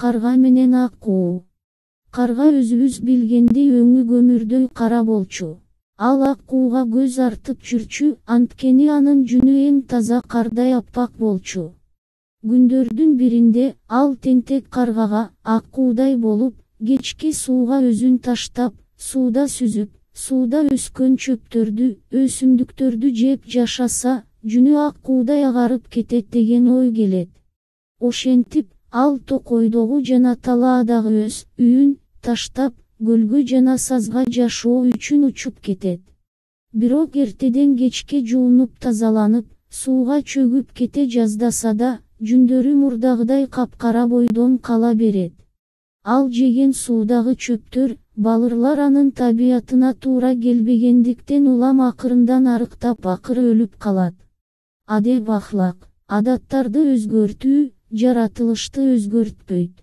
карга менен ак куу. Карга өзүбүз билгендей өңү көмүрдөй кара болчу. Ал ак кууга көз артып жүрчү, анткени анын жүнү эң таза кардай аппак болчу. Күндөрдүн биринде ал тентек каргага, ак куудай болуп, кечки сууга өзүн таштап, сууда сүзүп, сууда өскөн чөптөрдү, өсүмдүктөрдү жеп жашаса, жүнү ак куудай агарып кетет деген ой келет. Ошентип, ал токойдогу жана талаадагы өз үйүн таштап, көлгө жана сазга жашоо үчүн учуп кетет. Бирок эртеден кечке жуунуп тазаланып, сууга чөгүп кете жаздаса да, жүндөрү мурдагыдай капкара бойдон кала берет. Ал жеген суудагы чөптөр, балырлар анын табиятына туура келбегендиктен улам акырындан арыктап акыры өлүп калат. Адеп ахлак, адаттарды өзгөртүү, жаратылышты өзгөртпөйт.